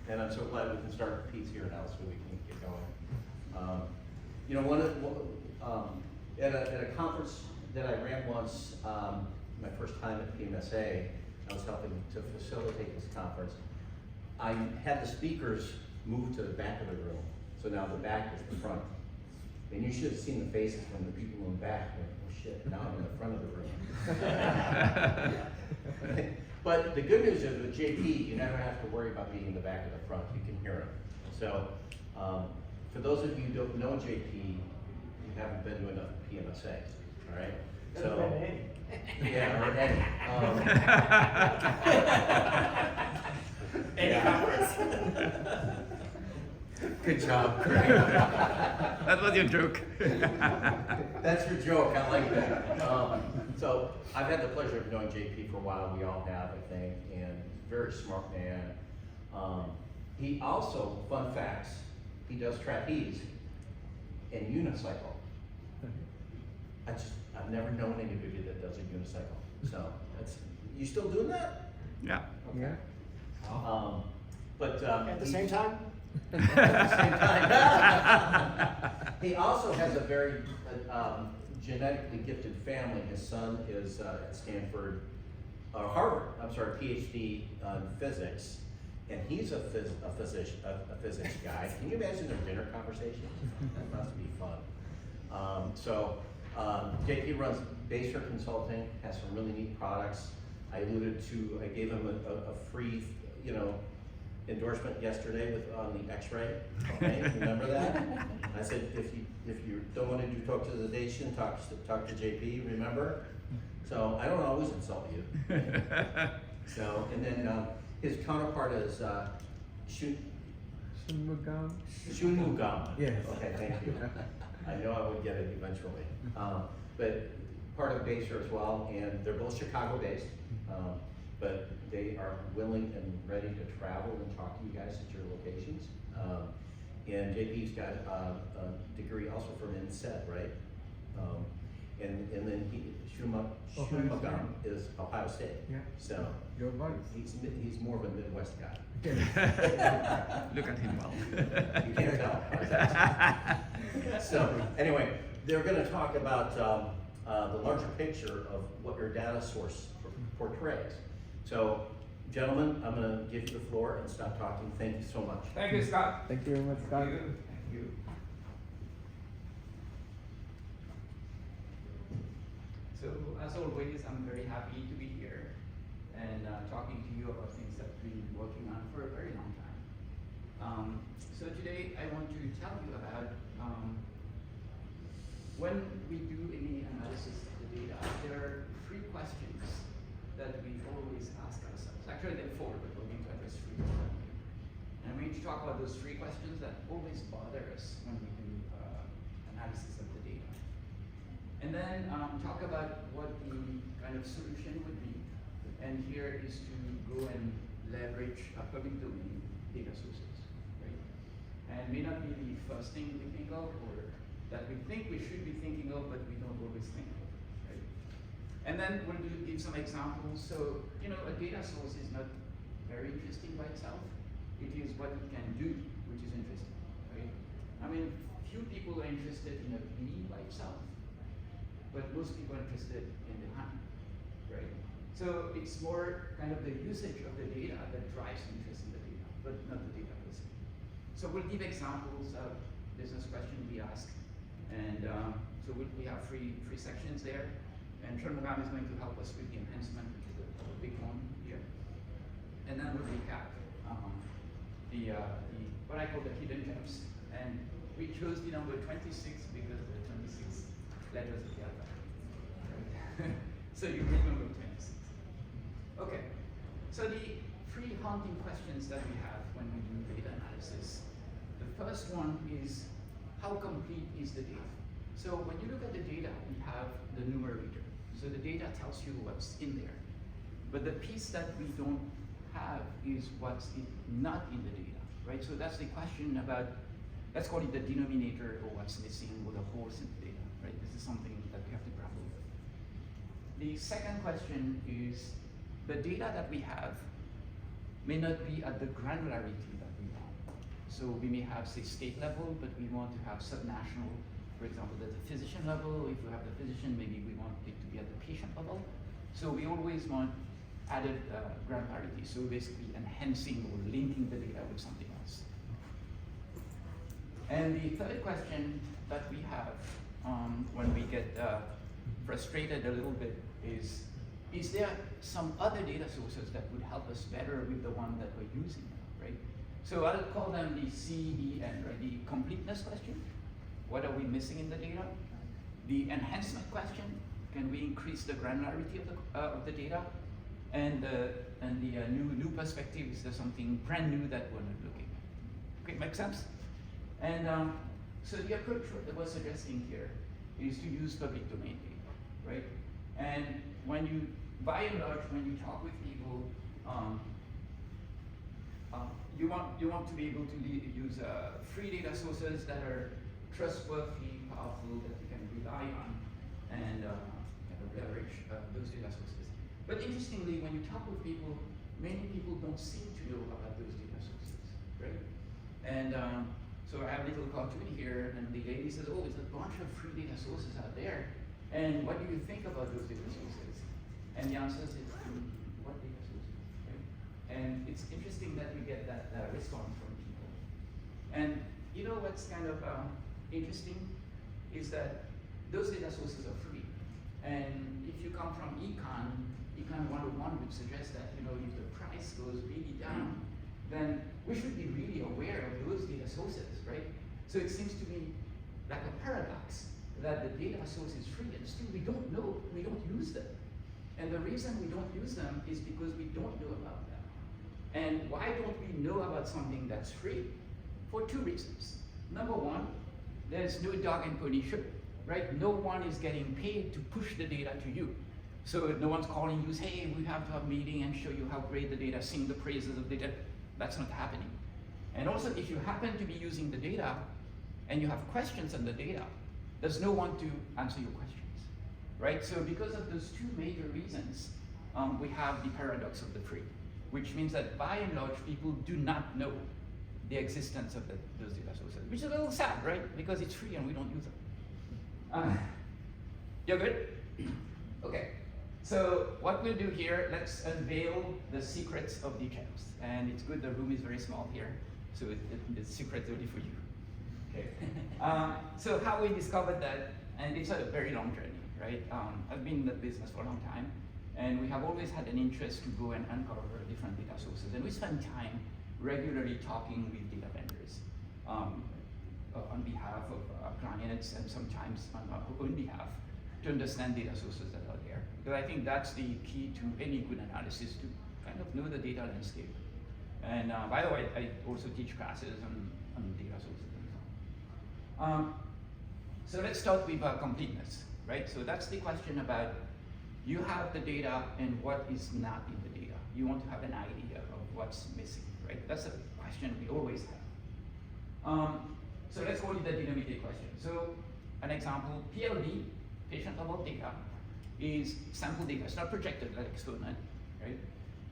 And I'm so glad we can start the piece here now so we can get going. You know, at a conference that I ran once, my first time at PMSA, I was helping to facilitate this conference. I had the speakers move to the back of the room. So now the back is the front. And you should have seen the faces from the people in the back. Like, oh shit, now I'm in the front of the room. But the good news is with JP, you never have to worry about being in the back or the front. You can hear him. So for those of you who don't know JP, you haven't been to enough PMSAs, all right? So, yeah, or any. Any Good job, Craig. That was your joke. That's your joke, I like that. So I've had the pleasure of knowing JP for a while, we all have, I think, and very smart man. He also, fun facts, he does trapeze and unicycle. I've never known anybody that does a unicycle. So you still doing that? Yeah. Okay. Yeah. But At the same time? At the same time. He also has a very genetically gifted family. His son is at Stanford, Harvard, PhD in physics, and he's a physics guy. Can you imagine their dinner conversation? That must be fun. JP runs Baser Consulting, has some really neat products. I gave him a free, endorsement yesterday on the X-ray. Okay, remember that? I said, if you don't want to do tokenization, talk to JP. Remember? So I don't always insult you. So and then his counterpart is Shunmugam. Yes. Okay, thank you. I know I would get it eventually. But part of Baser as well, and they're both Chicago-based. But they are willing and ready to travel and talk to you guys at your locations. And JP's got a degree also from INSEAD, right? And then Shunmugam is Ohio State. Yeah. So Your voice. he's more of a Midwest guy. Look at him well. You can't tell. So anyway, they're going to talk about the larger picture of what your data source portrays. So, gentlemen, I'm going to give you the floor and stop talking. Thank you so much. Thank you, Scott. Thank you very much, Scott. Thank you. So, as always, I'm very happy to be here and talking to you about things that we've been working on for a very long time. So today, I want to tell you about when we do any analysis of the data, there are 3 questions that we always ask ourselves. Actually, there are 4, but we're going to address 3 of them. And I'm going to talk about those 3 questions that always bother us when we do analysis of the data. And then talk about what the kind of solution would be. And here is to go and leverage public domain data sources, right? And may not be the first thing we think of, or that we think we should be thinking of, but we don't always think of, right? And then we'll give some examples. So, a data source is not very interesting by itself. It is what it can do, which is interesting, right? I mean, few people are interested in a bee by itself, but most people are interested in the honey, right? So it's more kind of the usage of the data that drives interest in the data, but not the data per se. So we'll give examples of business questions we ask. And so we have three sections there. And Shunmugam is going to help us with the enhancement, which is a big one here. And then we'll recap what I call the hidden gems. And we chose the number 26 because there are 26 letters of the alphabet. Right? So you remember 26. Okay. So the 3 haunting questions that we have when we do data analysis. The first one is, how complete is the data? So when you look at the data, we have the numerator. So the data tells you what's in there. But the piece that we don't have is what's not in the data, right? So that's the question about, let's call it the denominator, or what's missing, or the holes in the data, right? This is something that we have to grapple with. The second question is, the data that we have may not be at the granularity that we So we may have, say, state level, but we want to have subnational, for example, at the physician level. If we have the physician, maybe we want it to be at the patient level. So we always want added granularity, so basically enhancing or linking the data with something else. And the third question that we have when we get frustrated a little bit is there some other data sources that would help us better with the one that we're using, right? So I'll call them the CEN, right? The completeness question. What are we missing in the data? The enhancement question. Can we increase the granularity of the data? And the new perspective, is there something brand new that we're not looking at? Okay, make sense? And so the approach that we're suggesting here is to use public domain data, right? And when you, by and large, when you talk with people, you want to be able to use free data sources that are trustworthy, powerful, that you can rely on, and leverage those data sources. But interestingly, when you talk with people, many people don't seem to know about those data sources, right? And so I have a little cartoon here, and the lady says, oh, there's a bunch of free data sources out there, and what do you think about those data sources? And the answer is, what data sources, right? And it's interesting that we get that response from people. And you know what's kind of interesting is that those data sources are free. And if you come from Econ 101 would suggest that, you know, if the price goes really down, then we should be really aware of those data sources, right? So it seems to me like a paradox that the data source is free and still we don't know, we don't use them. And the reason we don't use them is because we don't know about them. And why don't we know about something that's free? For two reasons. Number one, there's no dog and pony show, right? No one is getting paid to push the data to you. So no one's calling you, say, hey, we have to have a meeting and show you how great the data, sing the praises of data. That's not happening. And also, if you happen to be using the data and you have questions on the data, there's no one to answer your questions, right? So because of those two major reasons, we have the paradox of the free, which means that by and large, people do not know the existence of those data sources, which is a little sad, right? Because it's free and we don't use them. You're good? Okay. So what we'll do here, let's unveil the secrets of DGEMS. And it's good the room is very small here, so the secret's only for you. Okay. So how we discovered that, and it's a very long journey, right? I've been in the business for a long time, and we have always had an interest to go and uncover different data sources. And we spend time regularly talking with data vendors on behalf of our clients and sometimes on our own behalf to understand data sources that are there. Because I think that's the key to any good analysis, to kind of know the data landscape. And by the way, I also teach classes on data sources and so on. So let's start with completeness, right? So that's the question about, you have the data and what is not in the data. You want to have an idea of what's missing, right? That's a question we always have. So let's call it the denominator question. So an example, PLD, patient level data, is sample data. It's not projected like exponent, right?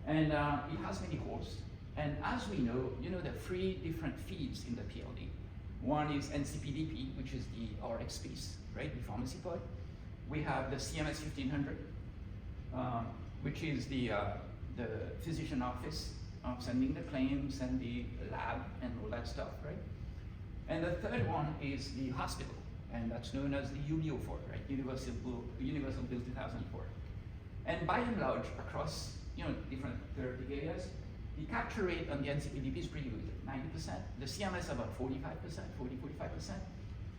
And it has many cores. And as we know, there are three different feeds in the PLD. One is NCPDP, which is the RX piece, right? The pharmacy part. We have the CMS 1500, which is the physician office sending the claims and the lab and all that stuff, right? And the third one is the hospital, and that's known as the UBO4, right? Universal Bill 2004. And by and large, across different therapeutic areas, the capture rate on the NCPDP is pretty good, 90%. The CMS about 45%, 45%.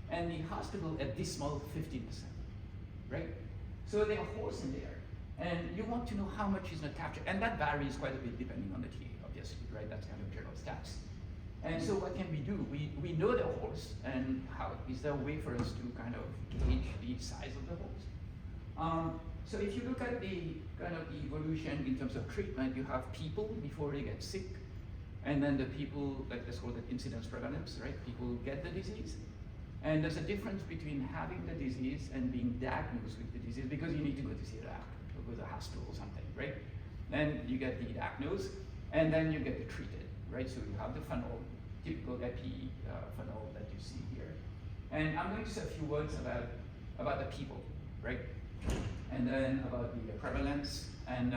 And the hospital a dismal 15%, right? So there are holes in there. And you want to know how much is not captured. And that varies quite a bit depending on the TA, obviously, right? That's kind of general stats. And so what can we do? We know the holes, and how is there a way for us to kind of gauge the size of the holes? So if you look at the kind of evolution in terms of treatment, you have people before they get sick, and then the people, like let's call it incidence prevalence, right? People get the disease. And there's a difference between having the disease and being diagnosed with the disease, because you need to go to see a doctor or go to the hospital or something, right? Then you get the diagnosed, and then you get the treated, right? So you have the funnel, typical IP funnel that you see here. And I'm going to say a few words about the people, right? And then about the prevalence. And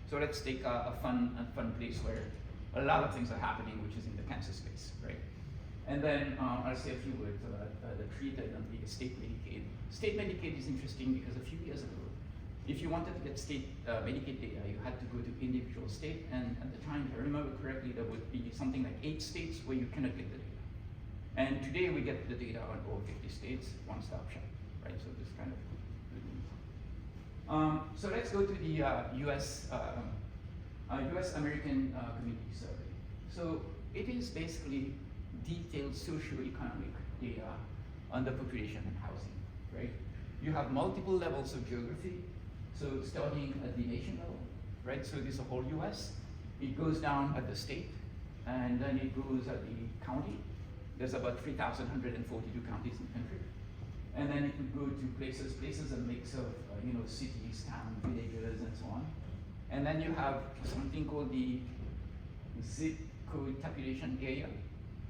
so let's take a fun place where a lot of things are happening, which is in the cancer space, right? And then I'll say a few words about the treated and the state Medicaid. State Medicaid is interesting because a few years ago, if you wanted to get state Medicaid data, you had to go to individual state, and at the time, if I remember correctly, there would be something like 8 states where you cannot get the data. And today we get the data on all 50 states, one-stop shop, right? So this kind of good news. So let's go to the US American Community Survey. So it is basically detailed socioeconomic data on the population and housing, right? You have multiple levels of geography. So starting at the nation level, right? So this is the whole US. It goes down at the state, and then it goes at the county. There's about 3,142 counties in the country. And then it would go to places a mix of cities, towns, villages, and so on. And then you have something called the zip code tabulation area.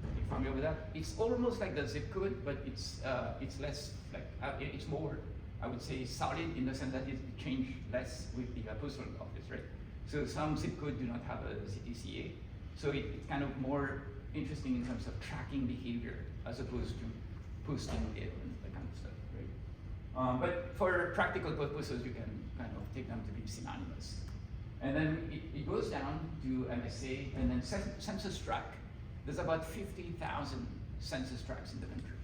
You're familiar with that? It's almost like the zip code, but it's less like it's more, I would say, solid in the sense that it changed less with the postal office, right? So some zip codes do not have a CTCA, so it's kind of more interesting in terms of tracking behavior as opposed to posting it and that kind of stuff, right? But for practical purposes, you can kind of take them to be synonymous. And then it goes down to MSA, and then census tract. There's about 50,000 census tracts in the country,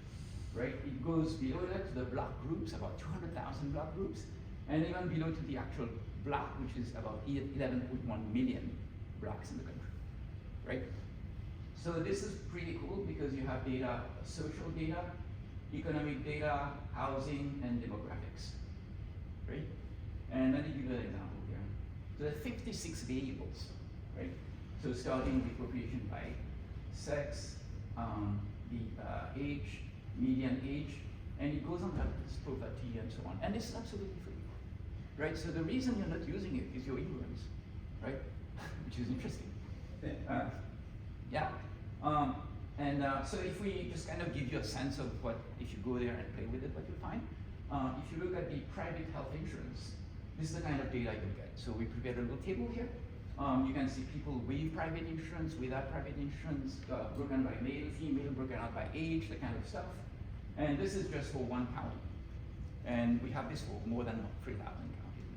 right? It goes below that to the block groups, about 200,000 block groups, and even below to the actual block, which is about 11.1 million blocks in the country, right? So this is pretty cool because you have data, social data, economic data, housing, and demographics, right? And let me give you an example here. So there are 56 variables, right? So starting with population by sex, the age, median age, and it goes on like this, poverty, and so on. And this is absolutely free, right? So the reason you're not using it is your ignorance, right? Which is interesting. Yeah. So if we just kind of give you a sense of what, if you go there and play with it, what you'll find. If you look at the private health insurance, this is the kind of data you'll get. So we prepared a little table here. You can see people with private insurance, without private insurance, broken by male, female, broken out by age, that kind of stuff. And this is just for one county. And we have this for more than 3,000 counties.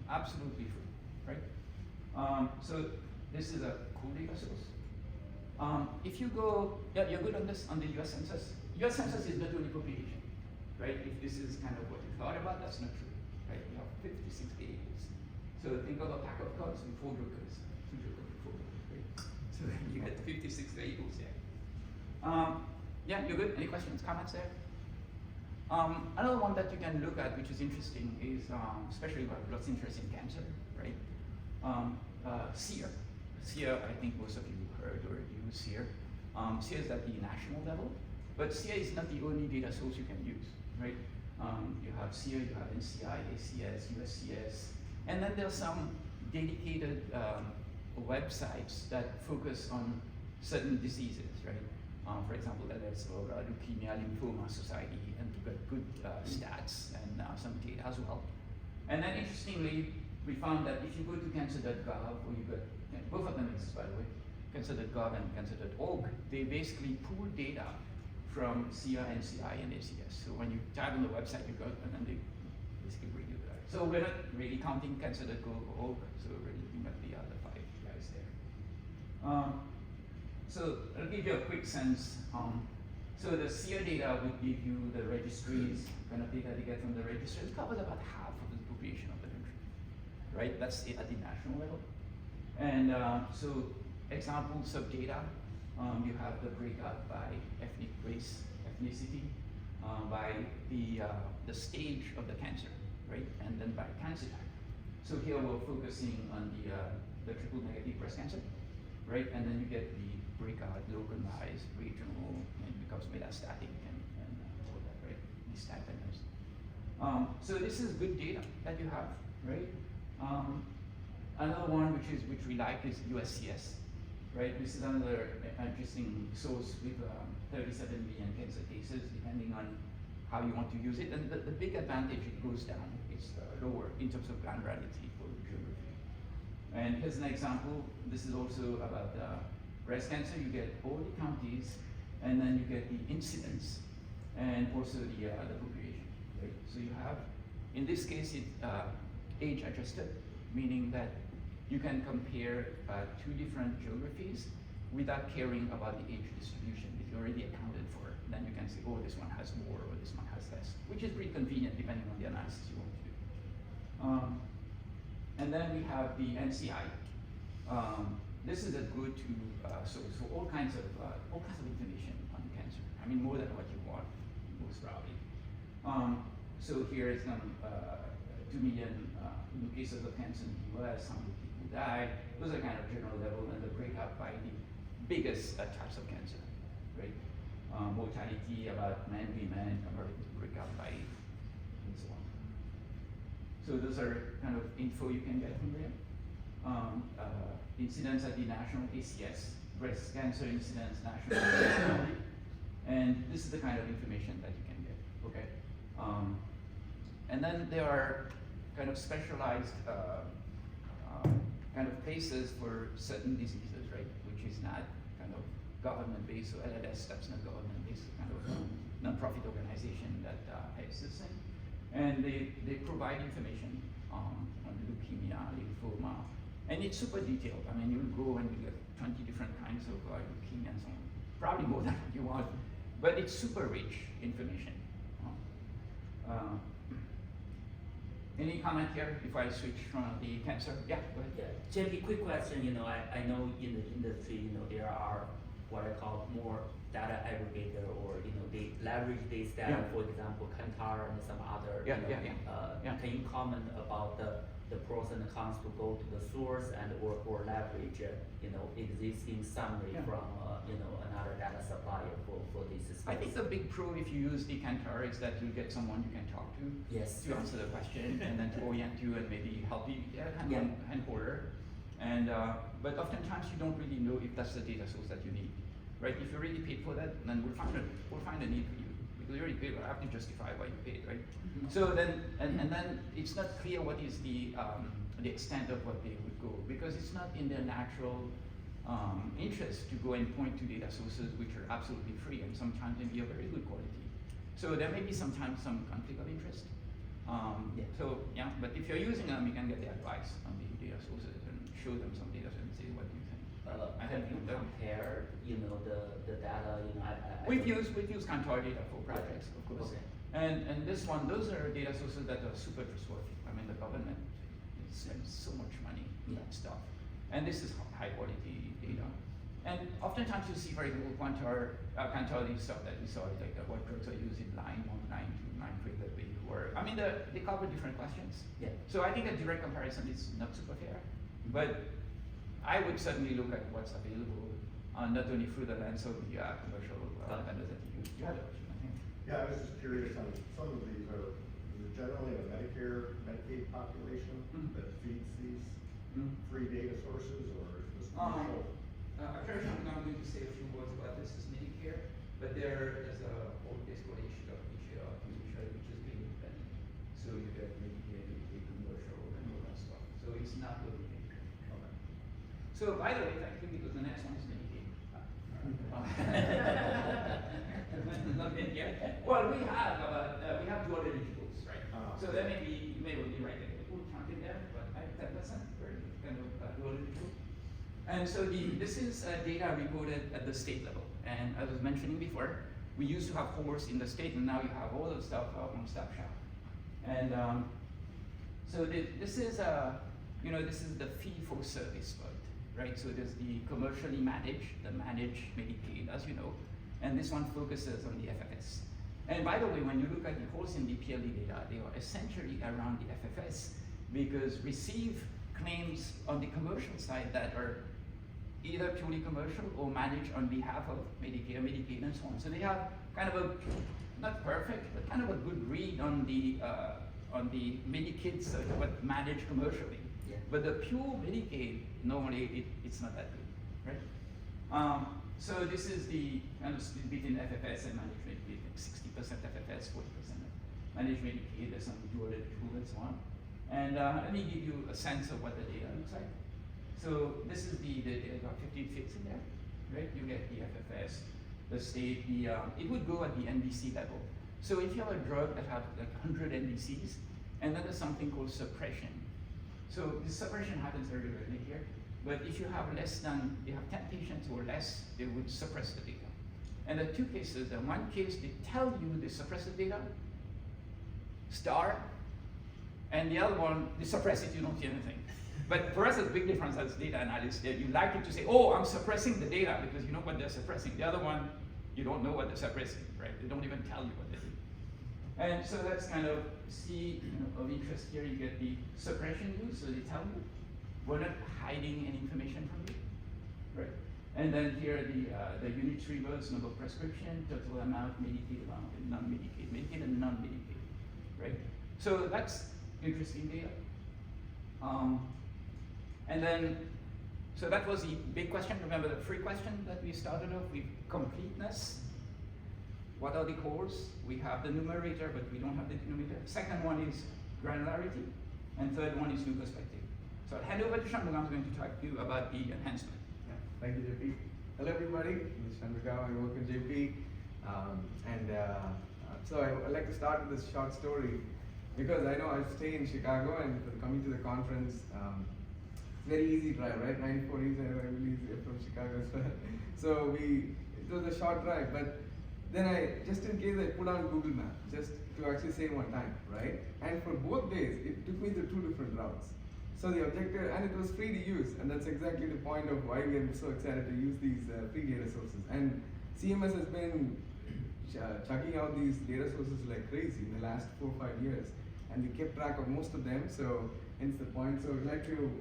Absolutely free, right? So this is a cool data source. If you go, yeah, you're good on this, on the US Census. US Census is not only population, right? If this is kind of what you thought about, that's not true, right? We have 56 variables. So think of a pack of cards with 4 jokers, 2 jokers with 4 jokers, right? So you get 56 variables here. Yeah, you're good? Any questions, comments there? Another one that you can look at, which is interesting, is especially about what's interesting in cancer, right? SEER. SEER, I think most of you heard or use SEER. SEER is at the national level, but SEER is not the only data source you can use, right? You have SEER, you have NCI, ACS, USCS, and then there's some dedicated websites that focus on certain diseases, right? For example, there's Leukemia Lymphoma Society, and you've got good stats and some data as well. And then interestingly, we found that if you go to cancer.gov, or you got, both of them exist by the way, cancer.gov and cancer.org, they basically pool data from SEER, NCI, and ACS. So when you type on the website, you go, and then they basically bring you that. So we're not really counting cancer.org, so we're really looking at the other 5 guys there. So I'll give you a quick sense. So the SEER data would give you the registries, kind of data they get from the registries. It covers about half of the population of the country, right? That's it at the national level. And so examples of data, you have the breakout by ethnic race, ethnicity, by the stage of the cancer, right? And then by cancer type. So here we're focusing on the triple negative breast cancer, right? And then you get the breakout, localized, regional, and it becomes metastatic and all that, right? These type of things. So this is good data that you have, right? Another one which we like is USCS. right? This is another interesting source with 37 million cancer cases, depending on how you want to use it. And the big advantage, it goes down. It's lower in terms of granularity for geography. And here's an example. This is also about breast cancer. You get all the counties, and then you get the incidence, and also the population, right? So you have, in this case, it age adjusted, meaning that you can compare two different geographies without caring about the age distribution. It's already accounted for. Then you can say, oh, this one has more, or this one has less, which is pretty convenient depending on the analysis you want to do. And then we have the NCI. This is a good to so all kinds of information on cancer. I mean, more than what you want, most probably. So here is some 2 million new cases of cancer in the US, how many people died. Those are kind of general level, and the breakup by the biggest types of cancer, right? Mortality about men, women, American breakup by, and so on. So those are kind of info you can get from there. Incidence at the national ACS, breast cancer incidence, national and this is the kind of information that you can get, okay? And then there are kind of specialized kind of places for certain diseases, right? Which is not kind of government-based, so LLS, that's not government-based, kind of non-profit organization that has this thing. And they provide information on leukemia, lymphoma, and it's super detailed. I mean, you'll go and you get 20 different kinds of leukemia and so on. Probably more than what you want, but it's super rich information. Any comment here before I switch from the cancer? Yeah, go ahead. Yeah, JP, quick question. You know, I know in the industry, you know, there are what I call more data aggregator, or you know, they leverage this data. Yeah. For example, Kantar and some other. Yeah, you know, yeah. Can you comment about the pros and cons to go to the source and or leverage you know, existing summary Yeah. from you know, another data supplier for this space? I think the big pro if you use the Kantar is that you get someone you can talk to Yes. to answer the question and then to orient you and maybe help you Yeah. hand holder. And but oftentimes you don't really know if that's the data source that you need, right? If you already paid for that, then we'll find a need for you because you already paid. I have to justify why you paid, right? Mhm. So then and then it's not clear what is the extent of what they would go because it's not in their natural interest to go and point to data sources which are absolutely free and sometimes may be of very good quality. So there may be sometimes some conflict of interest. Yeah. So yeah, but if you're using them, you can get the advice on the data sources and show them some data and say what do you think. I Have think you that- compared, you know, the data, you know, We've used Kantar data for projects, of course. Okay. And this one, those are data sources that are super trustworthy. I mean, the government spends so much money on that stuff. And this is high quality data. And oftentimes you see, for example, Kantar the stuff that we saw, like what drugs are used in line 1, line 2, line 3, that we were, I mean, they cover different questions. Yeah. So I think a direct comparison is not super fair. But I would certainly look at what's available, not only through the lens of the commercial vendors that you use. You had a question, I think. Yeah, I was just curious on some of these are generally a Medicare, Medicaid population Mhm. that feeds these Mhm. free data sources, or is this Um, commercial? Actually, I'm going to say a few words about this as Medicare, but there is a whole explanation of each which is being independent. So you get Medicare, Medicaid, commercial, and all that stuff. So it's not really Medicare. Okay. So by the way, thank you, because the next one is Medicaid. Not Medicare. Well, we have dual eligibles, right? So there may be, you may well be right, there will count in there, but that's not very kind of dual eligible. And so this is data reported at the state level. And as I was mentioning before, we used to have HORS in the state, and now you have all the stuff on Stop Shop. And so this is the fee-for-service fund, right? So there's the commercially managed, the managed Medicaid, as you know, and this one focuses on the FFS. And by the way, when you look at the HORS and the PLD data, they are essentially around the FFS because receive claims on the commercial side that are either purely commercial or managed on behalf of Medicare, Medicaid, and so on. So they have kind of a, not perfect, but kind of a good read on the Medicaid side, but managed commercially. Yeah. But the pure Medicaid, normally it's not that good, right? So this is the kind of split between FFS and managed Medicaid, like 60% FFS, 40% managed Medicaid. There's some dual eligible and so on. And let me give you a sense of what the data looks like. So this is the about 15 fits in there, right? You get the FFS, the state, it would go at the NDC level. So if you have a drug that has like 100 NDCs, and then there's something called suppression. So the suppression happens very rarely here, but if you have you have 10 patients or less, they would suppress the data. And there are two cases. In one case, they tell you they suppress the data, star, and the other one, they suppress it, you don't see anything. But for us, it's a big difference as data analysts. You like it to say, oh, I'm suppressing the data because you know what they're suppressing. The other one, you don't know what they're suppressing, right? They don't even tell you what they do. And so that's kind of of interest here. You get the suppression use, so they tell you. We're not hiding any information from you, right? And then here the unit reverse, number of prescription, total amount, Medicaid amount, and non-Medicaid, Medicaid and non-Medicaid, right? So that's interesting data. And then, so that was the big question. Remember the free question that we started off with, completeness. What are the cores? We have the numerator, but we don't have the denominator. Second one is granularity, and third one is new perspective. So I'll hand over to Shanmugam, who's going to talk to you about the enhancement. Yeah, thank you, JP. Hello, everybody. This is Shanmugam. I work in JP. So I'd like to start with this short story because I know I stay in Chicago, and for coming to the conference, it's very easy drive, right? 94 is really easy from Chicago as well. So it was a short drive, but then just in case, I put on Google Maps just to actually save my time, right? And for both days, it took me to 2 different routes. So the objective, and it was free to use, and that's exactly the point of why we are so excited to use these free data sources. And CMS has been chucking out these data sources like crazy in the last 4 or 5 years, and we kept track of most of them, so hence the point. So we'd like to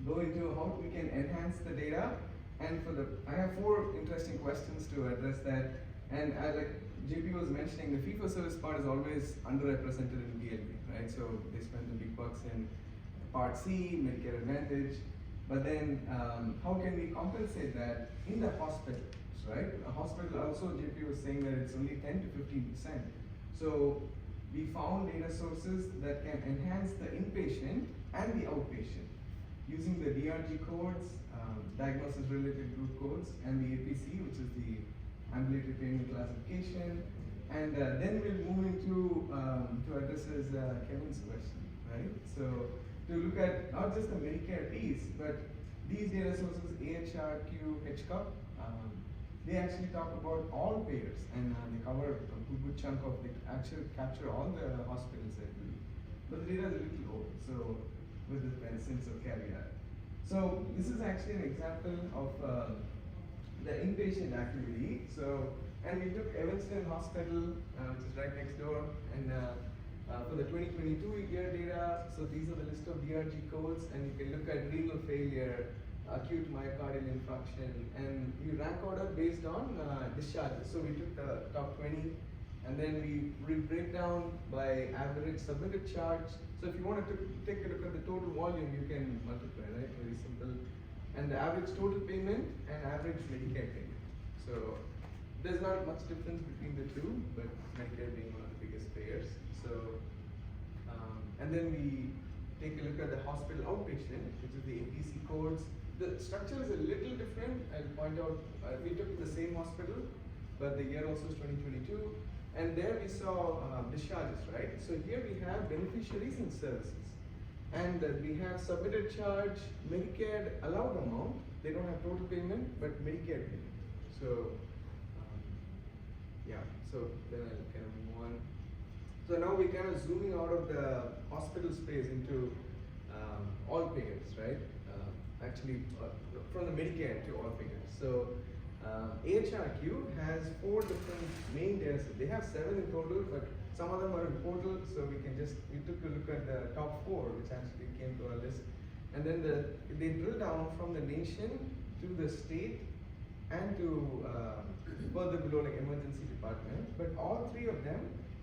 go into how we can enhance the data, and I have 4 interesting questions to address that. And like JP was mentioning, the fee-for-service part is always underrepresented in DLP, right? So they spend the big bucks in Part C, Medicare Advantage, but then how can we compensate that in the hospitals, right? A hospital also, JP was saying that it's only 10 to 15%. So we found data sources that can enhance the inpatient and the outpatient using the DRG codes, diagnosis related group codes, and the APC, which is the ambulatory payment classification. And then we'll move into to address Kevin's question, right? So to look at not just the Medicare piece, but these data sources, AHRQ, HCUP, they actually talk about all payers, and they cover a good chunk of it, actually capture all the hospitals, I believe. But the data is a little old, so with the sense of caveat. So this is actually an example of the inpatient activity. So, and we took Evanston Hospital, which is right next door, and for the 2022 year data, so these are the list of DRG codes, and you can look at renal failure, acute myocardial infarction, and we rank order based on discharges. So we took the top 20, and then we break down by average submitted charge. So if you wanted to take a look at the total volume, you can multiply, right? Very simple. And the average total payment and average Medicare payment. So there's not much difference between the two, but Medicare being one of the biggest payers. So, and then we take a look at the hospital outpatient, which is the APC codes. The structure is a little different. I'll point out, we took the same hospital, but the year also is 2022. And there we saw discharges, right? So here we have beneficiaries and services. And we have submitted charge, Medicare allowed amount. They don't have total payment, but Medicare payment. So, yeah, so then I'll kind of move on. So now we're kind of zooming out of the hospital space into all payers, right? Actually, from the Medicare to all payers. So AHRQ has 4 different main data sets. They have 7 in total, but some of them are in portal, so we took a look at the top 4, which actually came to our list. And then they drill down from the nation to the state and to further below, like emergency department. But all 3 of them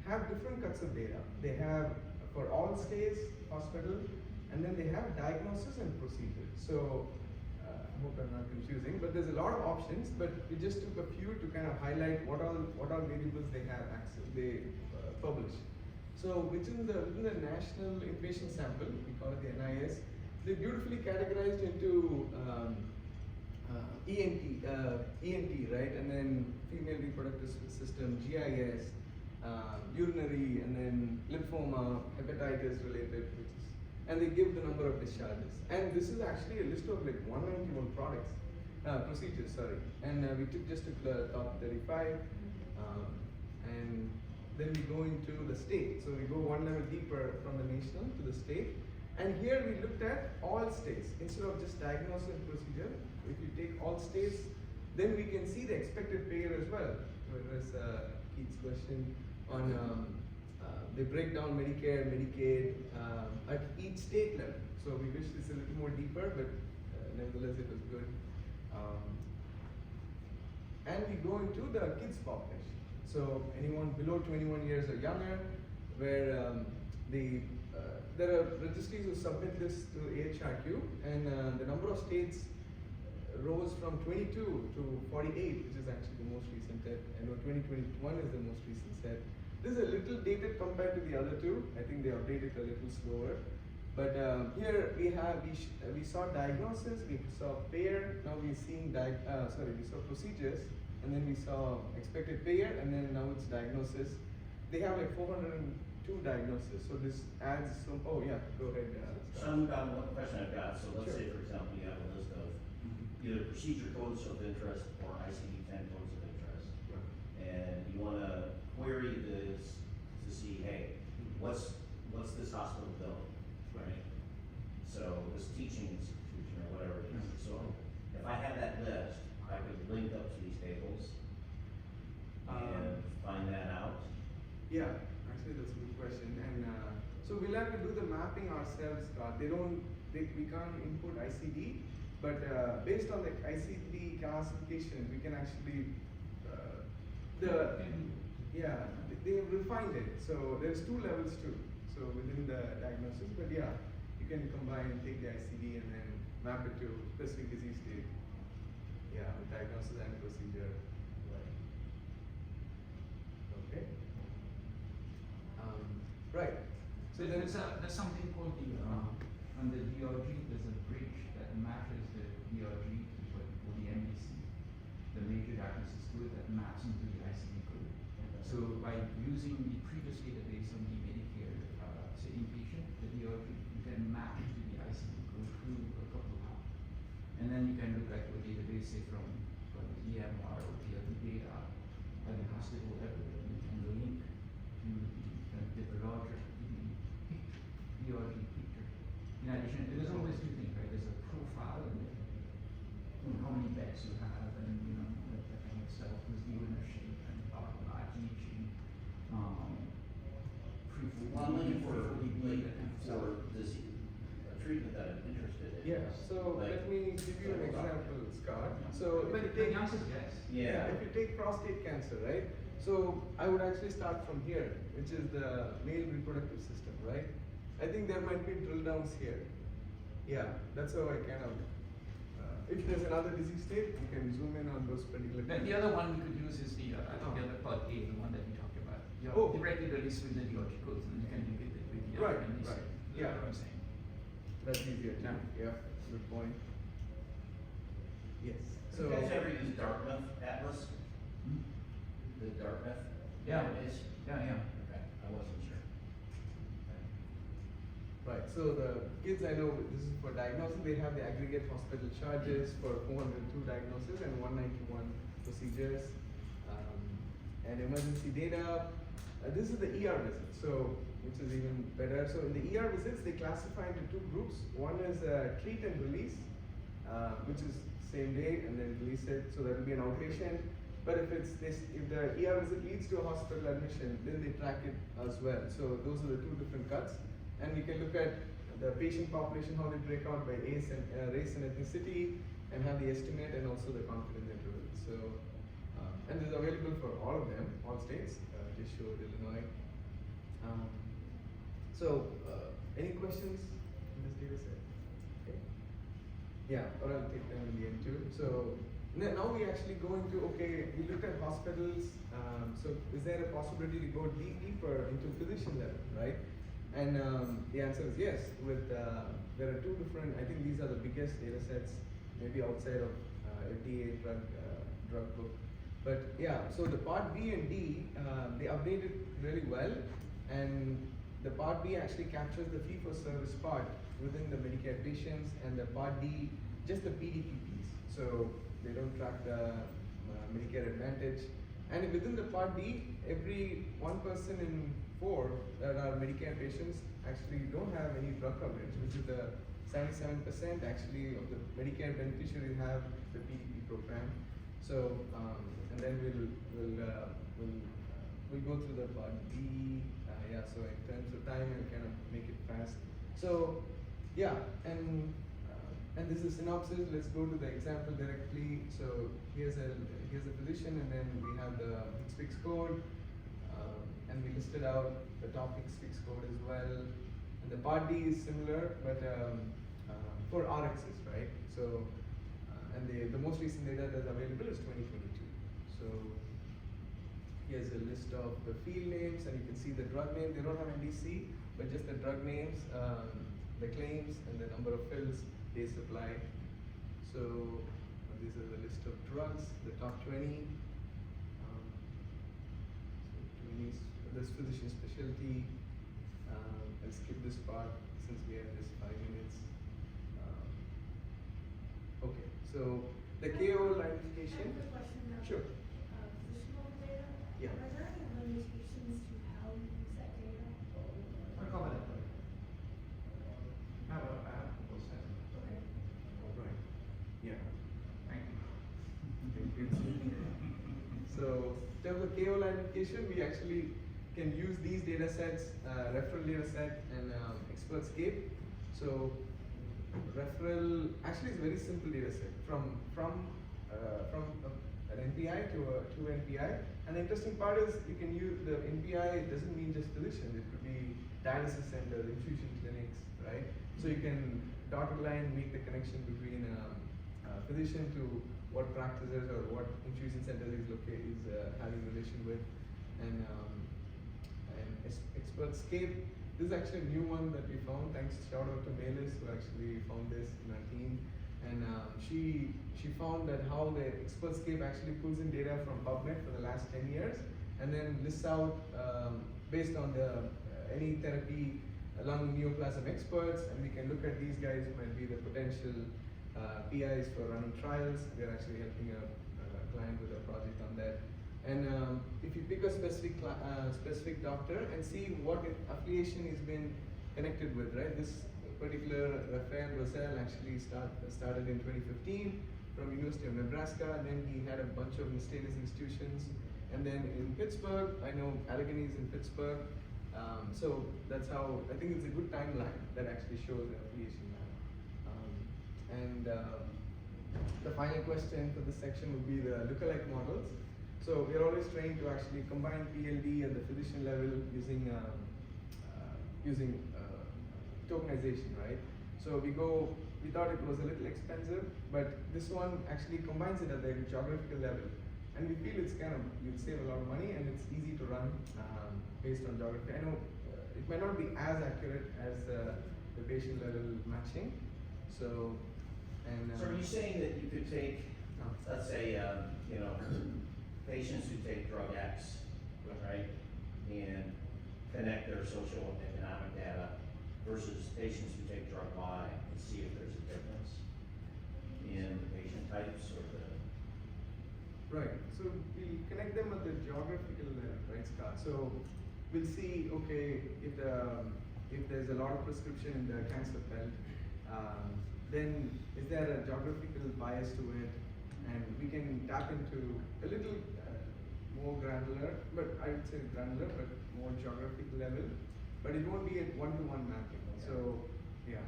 have different cuts of data. They have for all stays, hospital, and then they have diagnosis and procedure. So hope I'm not confusing, but there's a lot of options, but we just took a few to kind of highlight what all variables they have access, they publish. So within the National Inpatient Sample, we call it the NIS, they beautifully categorized into ENT, right, and then female reproductive system, GIS, urinary, and then lymphoma, hepatitis related, and they give the number of discharges. And this is actually a list of like 191 procedures, sorry. And we just took the top 35, and then we go into the state. So we go one level deeper from the national to the state. And here we looked at all states. Instead of just diagnosis and procedure, if you take all states, then we can see the expected payer as well. Whereas Keith's question on they break down Medicare, Medicaid at each state level. So we wish this a little more deeper, but nevertheless it was good. And we go into the kids population. So anyone below 21 years or younger, where there are registries who submit this to AHRQ, and the number of states rose from 22 to 48, which is actually the most recent set. I know 2021 is the most recent set. This is a little dated compared to the other two. I think they updated a little slower. But here we saw diagnosis, we saw payer, now we're seeing we saw procedures, and then we saw expected payer, and then now it's diagnosis. They have like 402 diagnoses, so this adds some, oh yeah, go ahead. One question I've got, so let's Sure. say, for example, you have a list of either procedure codes of interest or ICD-10 codes of interest, and you want to query this to see, hey, what's this hospital building, right? So this teaching institution or whatever it is. So if I had that list, I could link up to these tables and find that out. Yeah, actually that's a good question. And so we'll have to do the mapping ourselves, Scott. We can't input ICD, but based on the ICD classification, we can actually, they have refined it. So there's two levels too. So within the diagnosis, but yeah, you can combine and take the ICD and then map it to specific disease state. Yeah, with diagnosis and procedure. Okay. Right. So there's something called the on the DRG. There's a bridge that matches the DRG to what we call the MDC, the major diagnosis code that maps into the ICD code. So by using the previous database on the Medicare, say inpatient, the DRG, you can map into the ICD code through a couple of hubs, and then you can look at your database, say from EMR or PLD data at the hospital level, and you can link to the larger DRG picture. In addition, there's always two things, right? There's a profile and how many beds you have, and that kind of stuff. There's the ownership and teaching, Well, I'm looking for this treatment that I'm interested in. Yeah, so Like- let me give you an example, Scott. So but if the you take, answer is yes. Yeah. if you take prostate cancer, right? So I would actually start from here, which is the male reproductive system, right? I think there might be drill downs here. Yeah, that's how I kind of, if there's another disease state, you can zoom in on those particular. Then the other one we could use is the other part A, the one that we talked about. You have Oh. directly the list with the DRG codes, and you can link it with the Right, other MDC. right. That's Yeah. what I'm saying. That's easier too. Yeah, good point. Yes. So you guys ever use Dartmouth Atlas? Hmm? The Dartmouth? Yeah. database? Yeah. Okay, I wasn't sure. Right, so the kids I know, this is for diagnosis, they have the aggregate hospital charges for 402 diagnoses and 191 procedures. And emergency data, this is the ER visit, so which is even better. So in the ER visits, they classify into two groups. One is treat and release, which is same day and then release it, so that will be an outpatient. But if the ER visit leads to a hospital admission, then they track it as well. So those are the two different cuts. And we can look at the patient population, how they break out by race and ethnicity, and have the estimate and also the confidence interval. So, and this is available for all of them, all states. Just showed Illinois. Any questions in this data set? Okay. Yeah, or I'll take them in the end too. So now we actually go into, okay, we looked at hospitals, so is there a possibility to go deeper into physician level, right? And the answer is yes. With there are two different, I think these are the biggest data sets, maybe outside of FDA drug book. But yeah, so the part B and D, they updated really well, and the part B actually captures the fee-for-service part within the Medicare patients, and the part D, just the PDPPs. So they don't track the Medicare Advantage. And within the part D, every 1 person in 4 that are Medicare patients actually don't have any drug coverage, which is the 77% actually of the Medicare beneficiaries have the PDP program. So, and then we'll go through the part D. Yeah, so in terms of time, I'll kind of make it fast. So, yeah, and this is synopsis. Let's go to the example directly. So here's a physician, and then we have the HCPCS code, and we listed out the top HCPCS code as well. And the part D is similar, but for RXs, right? So, and the most recent data that's available is 2022. So here's a list of the field names, and you can see the drug name. They don't have NDC, but just the drug names, the claims, and the number of fills they supply. So these are the list of drugs, the top 20. So 20 is this physician specialty. I'll skip this part since we have just 5 minutes. Okay, so the KO identification. I have a question now. Sure. Positional data? Yeah. Are there any limitations to how you use that data? I'll cover that later. I have a couple seconds. Okay. Right. Yeah. Thank you. Thank you. So, in terms of KO identification, we actually can use these data sets, referral data set and ExpertScape. So, referral actually is a very simple data set from an NPI to an NPI. And the interesting part is you can use the NPI. It doesn't mean just physicians. It could be dialysis centers, infusion clinics, right? So you can dotted line make the connection between physician to what practices or what infusion centers is having relation with, and ExpertScape. This is actually a new one that we found. Thanks, shout out to Melis who actually found this in our team. And she found that how the ExpertScape actually pulls in data from PubMed for the last 10 years, and then lists out based on the any therapy lung neoplasm experts, and we can look at these guys who might be the potential PIs for running trials. We are actually helping a client with a project on that. And if you pick a specific doctor and see what affiliation he's been connected with, right? This particular Rafael Rosell actually started in 2015 from University of Nebraska, and then he had a bunch of miscellaneous institutions. And then in Pittsburgh, I know Allegheny is in Pittsburgh. So that's how, I think it's a good timeline that actually shows the affiliation now. The final question for this section would be the lookalike models. So we're always trying to actually combine PLD at the physician level using tokenization, right? So we thought it was a little expensive, but this one actually combines it at the geographical level. And we feel it's you'll save a lot of money, and it's easy to run based on geography. I know it might not be as accurate as the patient level matching. So, So are you saying that you could take, let's say, patients who take drug X, right, and connect their social and economic data versus patients who take drug Y and see if there's a difference in the patient types or the... Right, so we'll connect them at the geographical level, right, Scott? So we'll see, okay, if there's a lot of prescription in the cancer belt, then is there a geographical bias to it? And we can tap into a little more granular, but I would say granular, but more geographical level. But it won't be a one-to-one mapping. So yeah,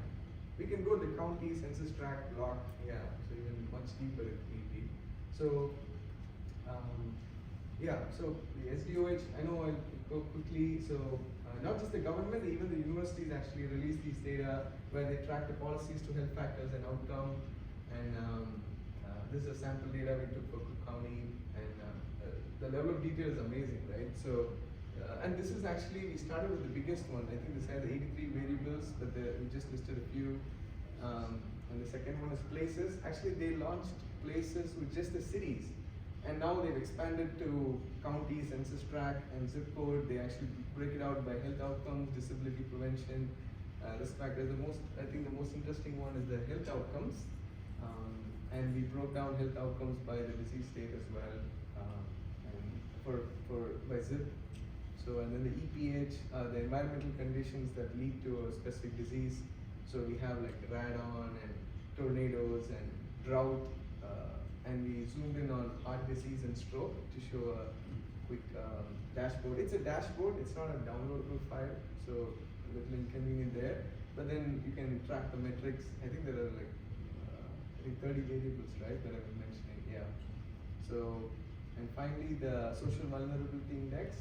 we can go the county, census tract, block, yeah, so even much deeper if need be. So yeah, so the SDOH, I know I'll go quickly. So not just the government, even the universities actually release these data where they track the policies to health factors and outcome. and this is a sample data we took for Cook County, and the level of detail is amazing, right? So, and this is actually, we started with the biggest one. I think this had 83 variables, but we just listed a few. And the second one is places. Actually, they launched places with just the cities, and now they've expanded to county, census tract, and zip code. They actually break it out by health outcomes, disability prevention, risk factors. I think the most interesting one is the health outcomes, and we broke down health outcomes by the disease state as well, and by zip. So, and then the EPH, the environmental conditions that lead to a specific disease. So we have like radon and tornadoes and drought, and we zoomed in on heart disease and stroke to show a quick dashboard. It's a dashboard, it's not a downloadable file, so a little inconvenient there. But then you can track the metrics. I think there are like, I think 30 variables, right, that I was mentioning, yeah. So, and finally the social vulnerability index.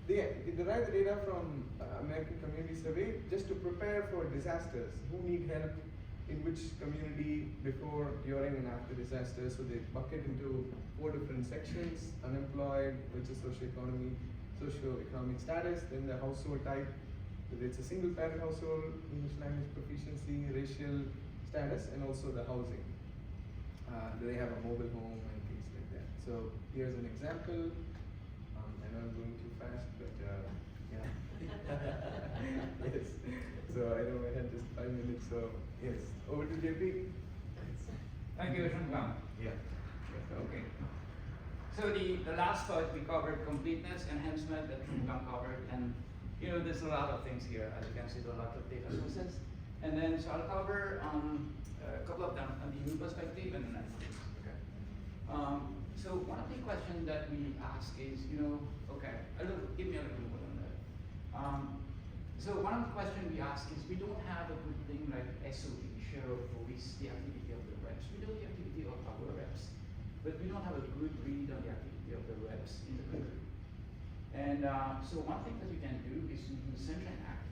They derive the data from American Community Survey just to prepare for disasters. Who need help in which community before, during, and after disasters. So they bucket into 4 different sections: unemployed, which is socio-economic status, then the household type, whether it's a single parent household, English language proficiency, racial status, and also the housing. Do they have a mobile home and things like that? So here's an example. I know I'm going too fast, but yeah. Yes. So I know I had just 5 minutes, so yes. Over to JP. Thank you, Shankar. Yeah. Okay. So the last part we covered completeness, enhancement that Shankar covered, and there's a lot of things here. As you can see, there are a lot of data sources. And then so I'll cover a couple of them on the new perspective and analytics. Okay. So one of the questions that we ask is, okay, give me a little more on that. So one of the questions we ask is, we don't have a good thing like SOV, share of voice, the activity of the reps. We know the activity of our reps, but we don't have a good read on the activity of the reps in the country. And so one thing that you can do is to use Sunshine Act.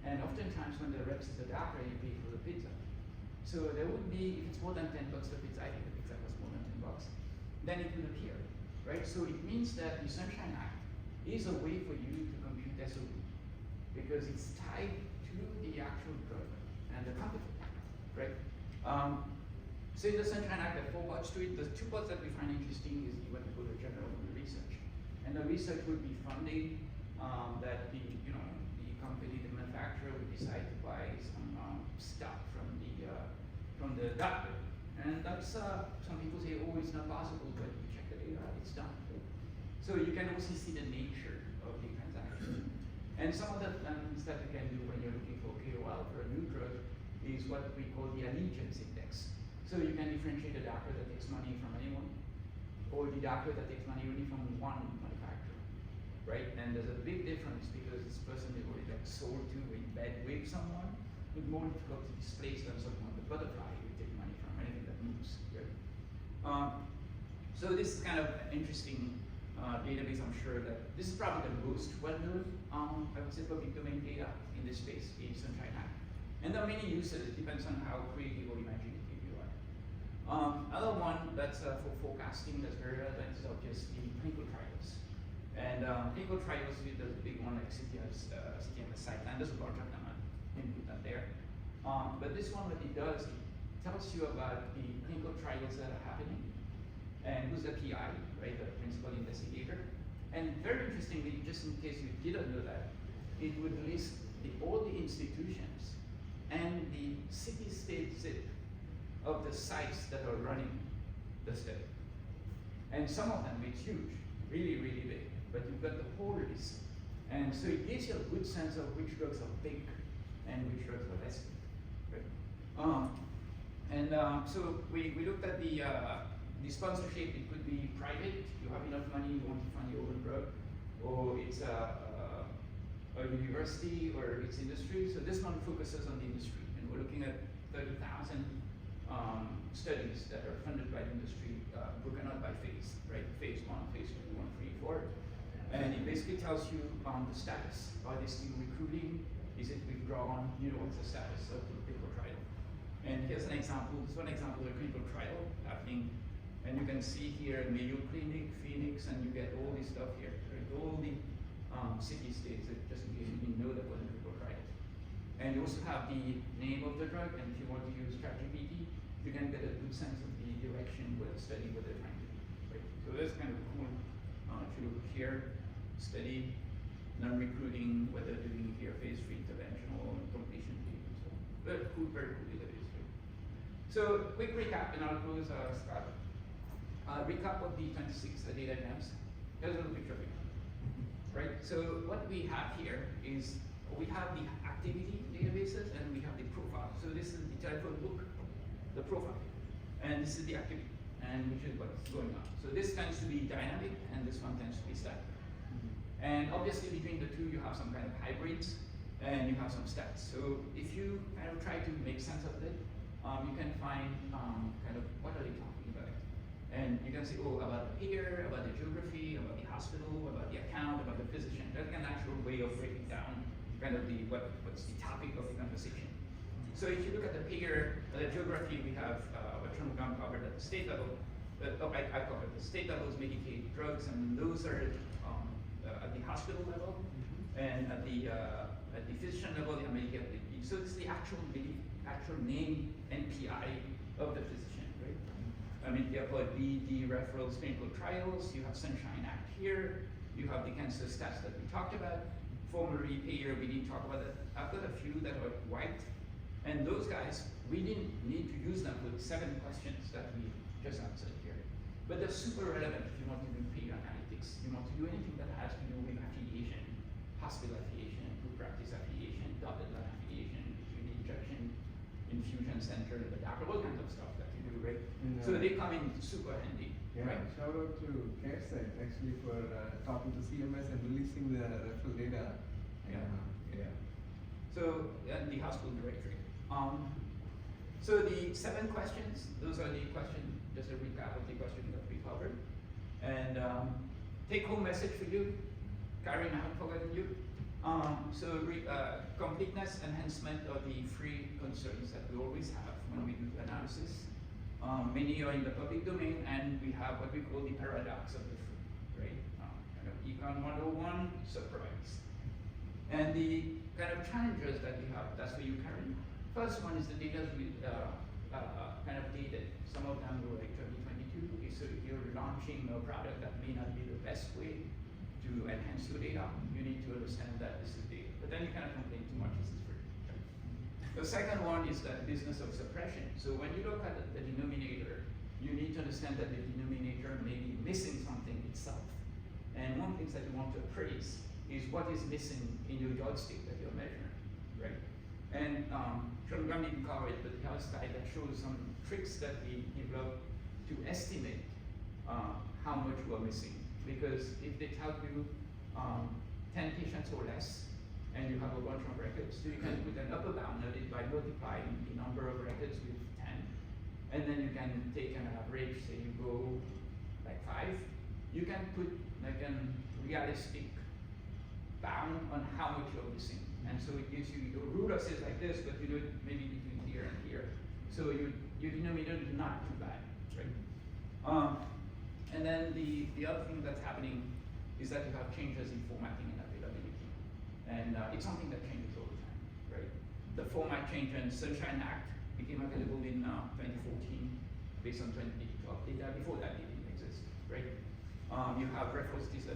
And oftentimes when the reps is a doctor, you pay for the pizza. So there would be, if it's more than $10 the pizza, I think the pizza costs more than $10, then it will appear, right? So it means that the Sunshine Act is a way for you to compute SOV, because it's tied to the actual drug and the company, right? So in the Sunshine Act, there are 4 parts to it. The 2 parts that we find interesting is what we call the general research. And the research would be funding that the company, the manufacturer would decide to buy some stuff from the doctor. And that's, some people say, oh, it's not possible, but you check the data, it's done. So you can also see the nature of the transaction. And some of the things that you can do when you're looking for KOL for a new drug is what we call the allegiance index. So you can differentiate a doctor that takes money from anyone, or the doctor that takes money only from one manufacturer, right? And there's a big difference because this person is already like sold to in bed with someone, with more difficult to displace than someone, the butterfly who take money from anything that moves, right? So this is kind of interesting database. I'm sure that this is probably the most well-known, I would say, public domain data in this space in Sunshine Act. And there are many uses. It depends on how creative or imaginative you are. Other one that's for forecasting that's very relevant is obviously clinical trials. And clinical trials, there's a big one like CTMS Sightline. There's a bunch of them. I didn't put that there. But this one, what it does, it tells you about the clinical trials that are happening and who's the PI, right, the principal investigator. And very interestingly, just in case you didn't know that, it would list all the institutions and the city-state zip of the sites that are running the study. And some of them, it's huge, really, really big, but you've got the whole list. And so it gives you a good sense of which drugs are big and which drugs are less big, right? So we looked at the sponsorship. It could be private, you have enough money, you want to fund your own drug, or it's a university, or it's industry. So this one focuses on the industry, and we're looking at 30,000 studies that are funded by the industry, broken out by phase, right? Phase 1, phase 2, 1, 3, 4. And it basically tells you the status. Are they still recruiting? Is it withdrawn? What's the status of the clinical trial? And here's an example, this one example of a clinical trial happening. And you can see here Mayo Clinic, Phoenix, and you get all this stuff here, right? All the city states, just in case you didn't know that was a clinical trial. And you also have the name of the drug, and if you want to use ChatGPT, you can get a good sense of the direction where the study, what they're trying to do. Right? So that's kind of cool. If you look here, study, non-recruiting, what they're doing here, phase 3 interventional and completion date and so on. Very cool database. Right? So quick recap, and I'll close, Scott. Recap of the 26 data gems. Here's a little picture of it. Right? So what we have here is we have the activity databases and we have the profile. So this is the telephone book, the profile, and this is the activity, and which is what's going on. So this tends to be dynamic, and this one tends to be static. And obviously between the two, you have some kind of hybrids, and you have some stats. So if you kind of try to make sense of it, you can find kind of what are they talking about. And you can say, oh, about the payer, about the geography, about the hospital, about the account, about the physician. That's an actual way of breaking down kind of the what's the topic of the conversation. So if you look at the payer, the geography, we have what Shanmugam covered at the state level. I covered the state levels, Medicaid drugs, and those are at the hospital level, and at the physician level, the Medicare. So it's the actual name NPI of the physician, right? I mean, you have B, D referrals, clinical trials. You have Sunshine Act here. You have the cancer stats that we talked about. Formulary payer, we didn't talk about that. I've got a few that are white, and those guys, we didn't need to use them with 7 questions that we just answered here. But they're super relevant if you want to do payer analytics. You want to do anything that has to do with affiliation, hospital affiliation, group practice affiliation, dotted line affiliation, between the injection, infusion center, the doctor, all kinds of stuff that you do, right? So they come in super handy, Yeah, right? shout out to CareSite actually for talking to CMS and releasing the referral data. Yeah. So, and the hospital directory. So the 7 questions, those are the questions, just a recap of the questions that we covered. And take home message for you, Karen, I haven't forgotten you. Completeness enhancement are the 3 concerns that we always have when we do analysis. Many are in the public domain, and we have what we call the paradox of the free, right? Kind of Econ 101, surprise. And the kind of challenges that we have, that's for you, Karen. First one is the data kind of dated. Some of them were like 2022. Okay, so if you're launching a product that may not be the best way to enhance your data, you need to understand that this is data. But then you cannot complain too much, this is free. The second one is the business of suppression. So when you look at the denominator, you need to understand that the denominator may be missing something itself. And one thing that you want to appraise is what is missing in your yardstick that you're measuring, right? And Shanmugam didn't cover it, but he has a slide that shows some tricks that we developed to estimate how much we're missing. Because if they tell you 10 patients or less, and you have a bunch of records, so you can put an upper bound on it by multiplying the number of records with 10. And then you can take an average, say you go like 5. You can put like a realistic bound on how much you're missing. And so it gives you, the ruler says like this, but you do it maybe between here and here. So your denominator is not too bad, right? And then the other thing that's happening is that you have changes in formatting and availability. And it's something that changes all the time, right? The format change and Sunshine Act became available in 2014 based on 2012 data. Before that, it didn't exist, right? You have reference data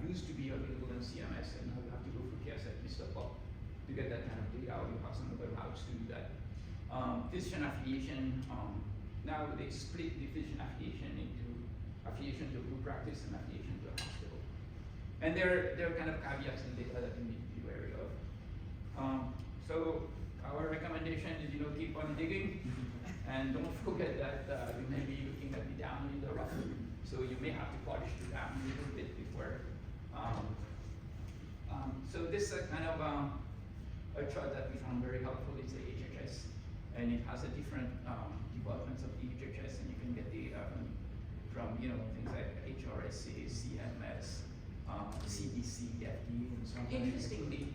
used to be available in CMS, and now you have to go through CareSite, Mr. Pop, to get that kind of data, or you have some other routes to do that. Physician affiliation, now they split the physician affiliation into affiliation to group practice and affiliation to a hospital. And there are kind of caveats in data that you need to be wary of. So our recommendation is, keep on digging, and don't forget that you may be looking at the diamond in the rough. So you may have to polish the diamond a little bit before. So this is kind of a chart that we found very helpful. It's the HHS, and it has a different departments of the HHS, and you can get data from things like HRSA, CMS, CDC, FDA, and so on. Interestingly,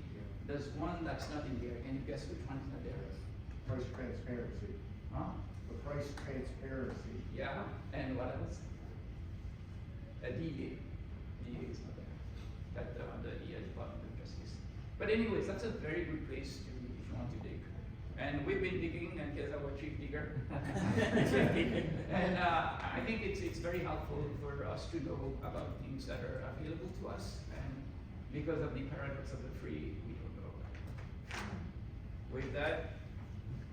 there's one that's not in there. Can you guess which one is not there? price transparency. Huh? The price transparency. Yeah, and what else? DEA. DEA is not there. That the Department of Justice. But anyways, that's a very good place to, if you want to dig. And we've been digging, and here's our chief digger. And I think it's very helpful for us to know about things that are available to us. And because of the paradox of the free, we don't know about it. With that,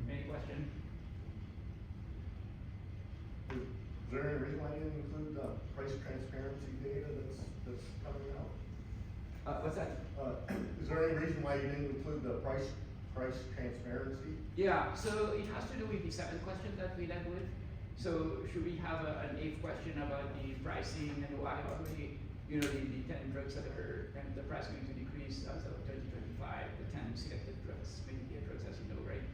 any question? Is there any reason why you didn't include the price transparency data that's coming out? What's that? Is there any reason why you didn't include the price transparency? Yeah, so it has to do with the 7th question that we led with. So should we have an 8th question about the pricing and why already, you know, the 10 drugs that are, and the price going to decrease as of 2025, the 10 selected drugs, Medicare drugs, as you know, right?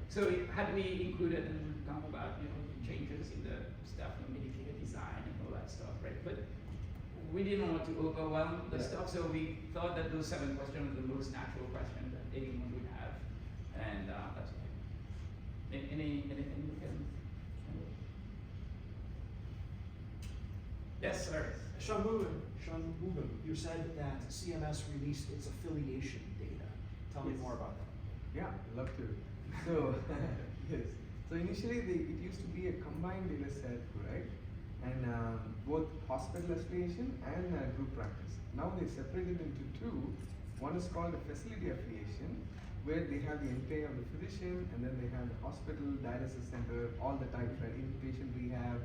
So had we included and talk about, you know, the changes in the stuff, the Medicare design and all that stuff, right? But we didn't want to overwhelm the stuff, so we thought that those 7 questions were the most natural question that anyone would have, and that's okay. Anything you can? Yes, sir. Shanmugan, you said that CMS released its affiliation data. Tell me Yes. more about that. Yeah, I'd love to. So, yes. So initially, it used to be a combined data set, right? And both hospital affiliation and group practice. Now they separated into two. One is called a facility affiliation, where they have the entry of the physician, and then they have the hospital, dialysis center, all the types, right? Inpatient rehab,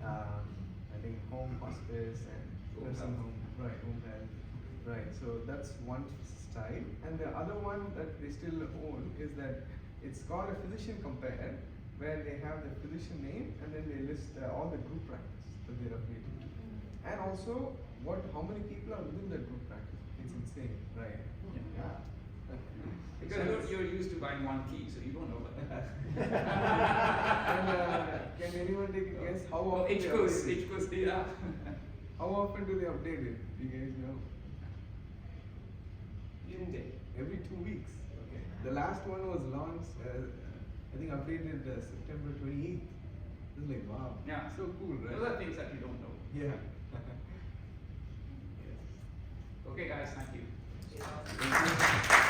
I think home hospice and nursing home, right? Home health, right? So that's one style, and the other one that they still own is that it's called a physician compare, where they have the physician name and then they list all the group practice that they're affiliated to, and also how many people are within that group practice. It's insane, right? Yeah. Because you're used to buying one key, so you don't know about that. And can anyone take a guess how often? they update it? HCOS data. How often do they update it? Do you guys know? Every 2 weeks. Okay. The last one was launched, I think updated September 28th. It's like wow. Yeah. So cool, right? Those are things that you don't know. Yeah. Okay, guys, thank you. Thank you.